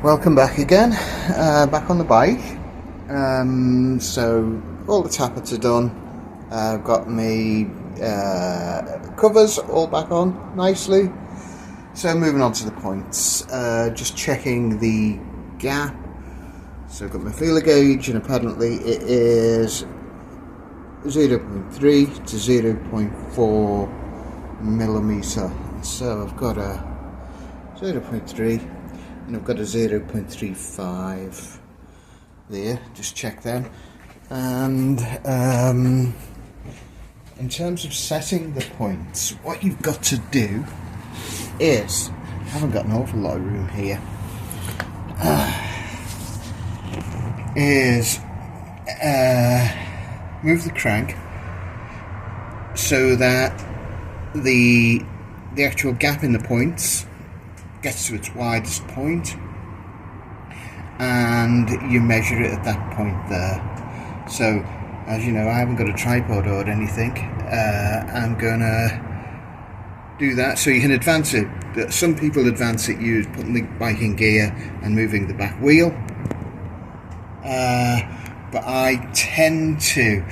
Welcome back again, back on the bike. So all the tappets are done. I've got my covers all back on nicely. So moving on to the points, just checking the gap. So I've got my feeler gauge, and apparently it is 0.3 to 0.4 millimeter. So I've got a 0.3 and I've got a 0.35 there, just check them. And in terms of setting the points, what you've got to do is, I haven't got an awful lot of room here, is move the crank so that the actual gap in the points gets to its widest point, and you measure it at that point there. So as you know, I haven't got a tripod or anything. I'm gonna do that so you can advance it. Some people advance it use putting the bike in gear and moving the back wheel, but I tend to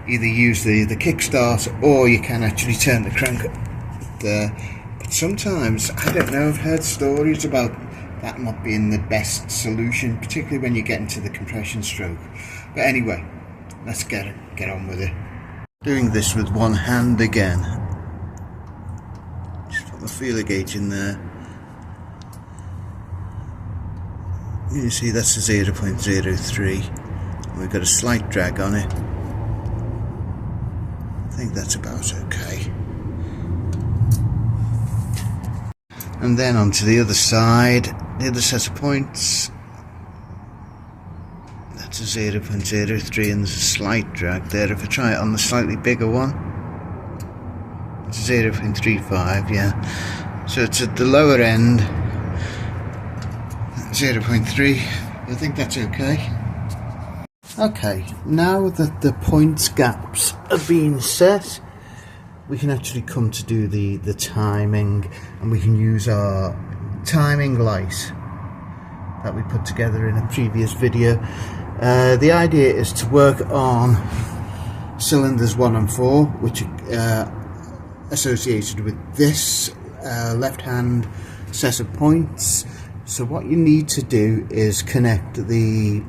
either use the kickstart, or you can actually turn the crank there. But sometimes, I don't know, I've heard stories about that not being the best solution, particularly when you get into the compression stroke. But anyway, let's get on with it. Doing this with one hand again. Just put my feeler gauge in there. You see that's a 0.03. We've got a slight drag on it. I think that's about okay. And then onto the other side, the other set of points. That's a 0.03 and there's a slight drag there. If I try it on the slightly bigger one, it's 0.35, yeah. So it's at the lower end, 0.3. I think that's okay. Okay, now that the points gaps have been set, we can actually come to do the timing, and we can use our timing light that we put together in a previous video. The idea is to work on cylinders 1 and 4, which are associated with this left hand set of points. So what you need to do is connect the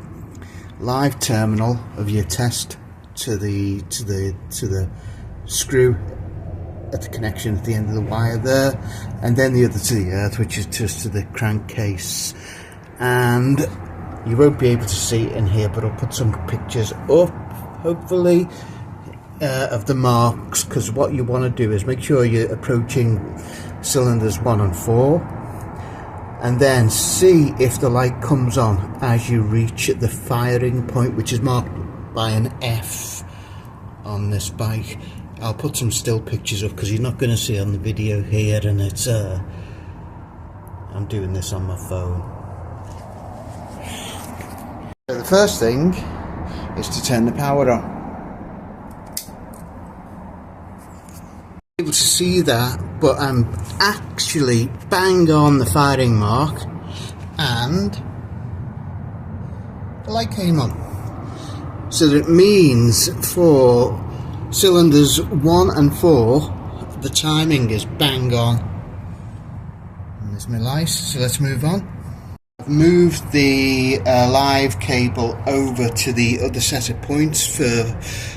live terminal of your test to the screw at the connection at the end of the wire there, and then the other to the earth, which is just to the crankcase. And you won't be able to see it in here, but I'll put some pictures up, hopefully, of the marks, because what you want to do is make sure you're approaching cylinders 1 and 4, and then see if the light comes on as you reach the firing point, which is marked by an F on this bike. I'll put some still pictures up because you're not going to see on the video here, and it's I'm doing this on my phone. So the first thing is to turn the power on. Able to see that, but I'm actually bang on the firing mark, and the light came on. So that means for cylinders 1 and 4, the timing is bang on. And there's my light, so let's move on. I've moved the live cable over to the other set of points for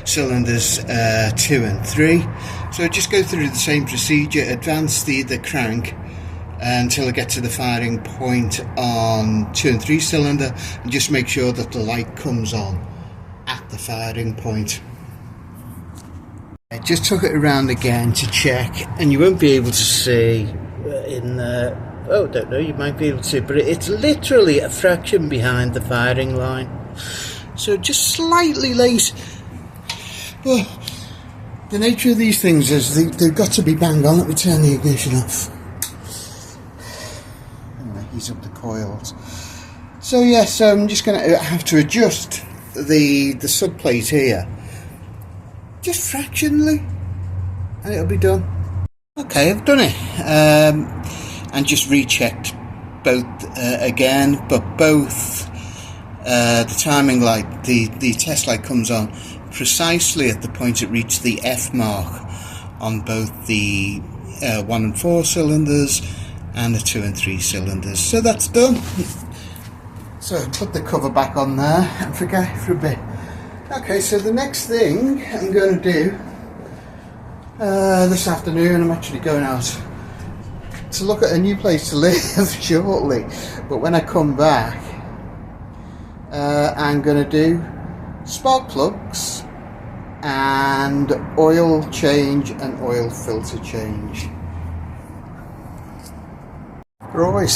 cylinders 2 and 3. So just go through the same procedure, advance the crank until I get to the firing point on 2 and 3 cylinder, and just make sure that the light comes on at the firing point. I just took it around again to check, and you won't be able to see in the, oh, I don't know, you might be able to see, but it's literally a fraction behind the firing line, so just slightly late. Well, the nature of these things is they've got to be bang on. Let me turn the ignition off. Anyway, heat up the coils. So yes, I'm just going to have to adjust the subplate here, just fractionally, and it'll be done. Okay, I've done it, and just rechecked both again, but both the timing light, the test light comes on precisely at the point it reached the F mark on both the 1 and 4 cylinders and the 2 and 3 cylinders. So that's done. So put the cover back on there and forget for a bit. Okay, so the next thing I'm going to do this afternoon, I'm actually going out to look at a new place to live shortly, but when I come back I'm going to do spark plugs and oil change and oil filter change. Right,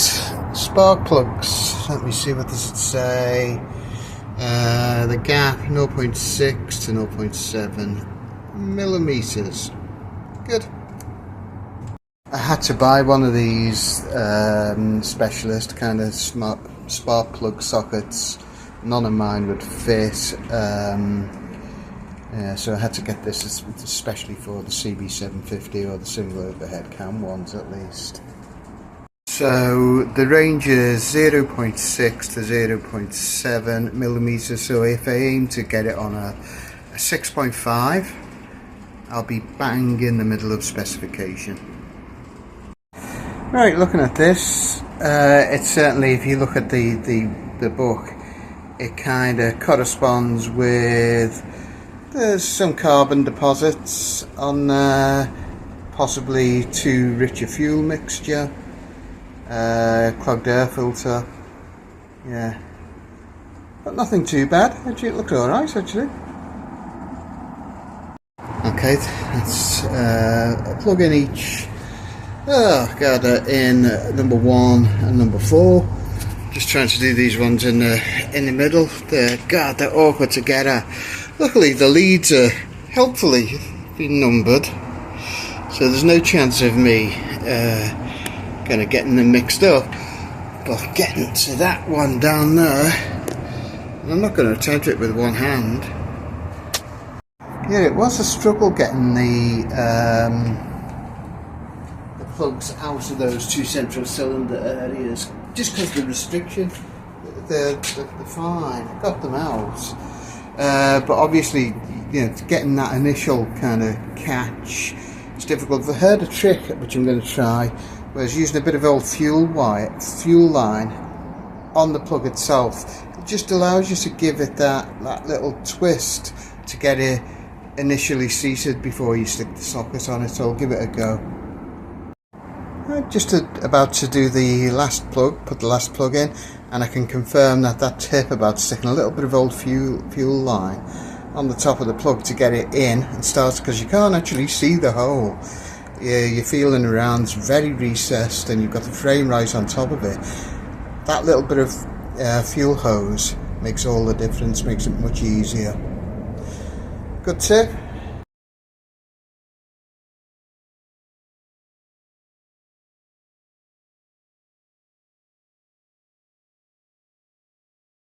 spark plugs, let me see what this would say. The gap 0.6 to 0.7 millimeters. Good. I had to buy one of these specialist kind of smart spark plug sockets. None of mine would fit. Yeah, so I had to get this especially for the CB750 or the single overhead cam ones at least. So the range is 0.6 to 0.7 millimeters. So if I aim to get it on a 6.5, I'll be bang in the middle of specification. Right, looking at this, it's certainly, if you look at the book, it kind of corresponds with, there's some carbon deposits on there, possibly too rich a fuel mixture, clogged air filter, yeah, but nothing too bad. Actually, it looks alright actually. Okay, let's plug in each. Oh god, in number 1 and number 4. Just trying to do these ones in the middle. They're awkward to get at. Luckily the leads are helpfully been numbered, so there's no chance of me kind of getting them mixed up. But getting to that one down there, I'm not going to attempt it with one hand. Yeah, it was a struggle getting the plugs out of those 2 central cylinder areas, just because of the restriction. They're fine. I got them out, but obviously, you know, getting that initial kind of catch, it's difficult. I've heard a trick which I'm going to try, whereas using a bit of old fuel line on the plug itself, it just allows you to give it that little twist to get it initially seated before you stick the socket on it. So I'll give it a go. Just about to do the last plug, put the last plug in, and I can confirm that tip about sticking a little bit of old fuel line on the top of the plug to get it in and start, because you can't actually see the hole. You're feeling around, it's very recessed, and you've got the frame right on top of it. That little bit of fuel hose makes all the difference, makes it much easier. Good tip.